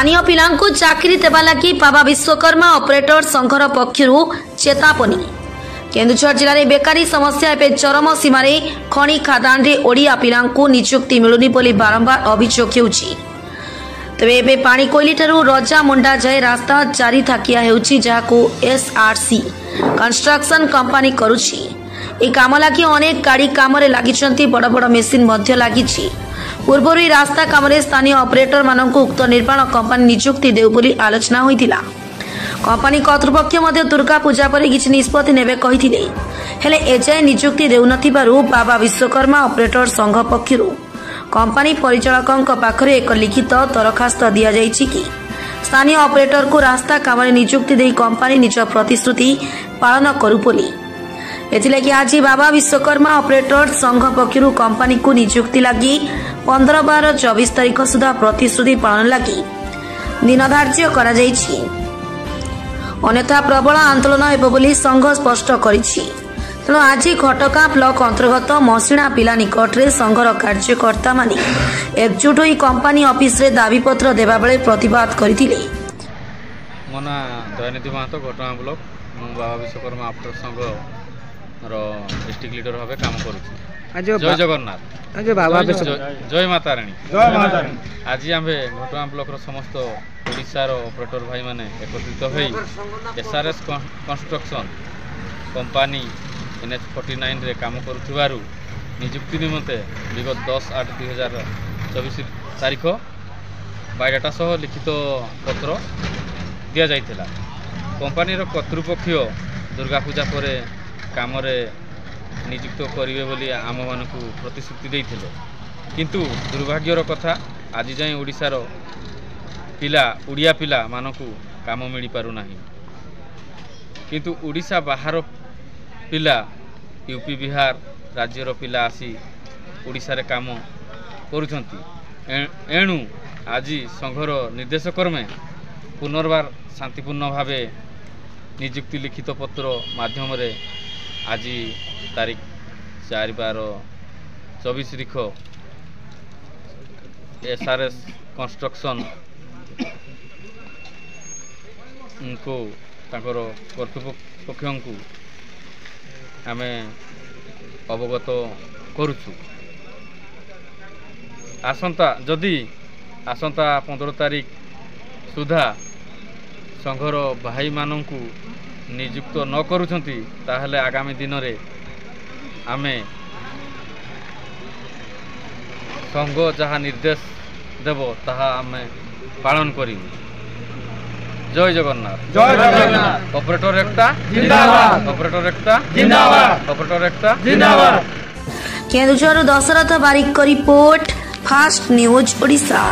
स्थानीय पिलांकु चाकरी देवा लगी बाबा विश्वकर्मा ऑपरेटर संघर पक्षरु चेतावनी। केन्दुझर जिले में बेकारी समस्या एवं चरम सीमार खनि खादान रे ओडिया पिलांकु नियुक्ति मिलुनी बोली बारंबार अभियोग होउछि। तेबे एबे पानी कोइली ठारू रजा मुंडा जाए रास्ता जारी थाकिया हेउछि, जाहाकु एसआरसी कंस्ट्रक्शन कंपनी करुछि। ए काम लागि अनेक गाड़ी काम रे लागिछंती, बड़ बड़ मेसिन मध्य लागिछि। पूर्व रास्ता काम स्थानीय ऑपरेटर मानक उक्त निर्माण कंपनी नियुक्ति देउ बोली आलोचना होइतिला। कंपनी कर्तृपक्ष मध्य दुर्गा पूजा पर किछि निष्पत्ति नेबे कहिथिले, हेले एजाए नियुक्ति देउ नथिबारु बाबा विश्वकर्मा ऑपरेटर संघ पक्षरु कंपनी परिचालकों पाखरे एक लिखित दरखास्त दिया जाइछि कि स्थानीय ऑपरेटर को रास्ता काम नियुक्ति दे कंपनी निज प्रतिश्रुति पालन करू बोली। एथिलागि आज बाबा विश्वकर्मा ऑपरेटर संघ पक्षरु कंपनी को नियुक्ति लगी 15, 12, 24 तारीख सुधा प्रतिश्रुति पालन लगी दिन धार्य करा जाइछि। अन्यथा प्रबल आंदोलन हेबो बोली संघ स्पष्ट करिछि। तेणु आज घटका ब्लॉक अंतर्गत मसिणा पिला निकट में संघर कार्यकर्ता माने एकजुट होई कंपनी ऑफिस रे दाबीपत्र देबा बेले प्रतिवाद करथिले। मना दयानिधि महतो घटका ब्लॉक बाबा विश्वकर्मा ऑपरेटर संघ रो डिस्ट्रिक्ट लीडर भाबे काम करूछि। जय जगन्नाथ, आज बाबा जय माता रानी। आज आमे घटका ब्लॉक रो समस्त ओडिसा रो ऑपरेटर भाई माने एकत्रित होई एसआरएस कंस्ट्रक्शन कंपनी NH49 रे काम करुथिबारु नियुक्ति निमंते विगत 10/8/2024 तारीख बायोडाटा सह लिखित पत्र दिया जाइथिला। कंपनी रो कर्तृपक्ष दुर्गा पूजा परे काम रे नियुक्त करिवे बोली आम मानकु प्रतिश्रुति देइथिले, किंतु दुर्भाग्यर कथा आज जाय ओडिसा रो पिला ओडिया पिला मानकु काम मिली पारु नाही। किंतु ओडिसा बाहर पिला यूपी बिहार राज्यर पिला आसी ओडिसा रे काम करुछंती। एणु आज संघर निर्देश क्रमे पुनर्बार शांतिपूर्ण भावे नियुक्ति लिखित पत्र माध्यम रे आज तारीख 4/12/24 तारीख एसआरएस कंस्ट्रक्शन को ताकर कर्तृपक्ष को आमे अवगत करुछु। आसंता 15 तारीख सुधा संघर भाई मानंकु नियुक्त न करुछंती, ताहले आगामी दिन रे आमे संघ जहा निर्देश देबो ताहा आमे पालन करिमु। जय जगन्नाथ, जय जगन्नाथ। ऑपरेटर एकता जिंदाबाद, ऑपरेटर एकता जिंदाबाद, ऑपरेटर एकता जिंदाबाद। केन्दुझर दशरथ बारिक रिपोर्ट, फास्ट न्यूज ओडिशा।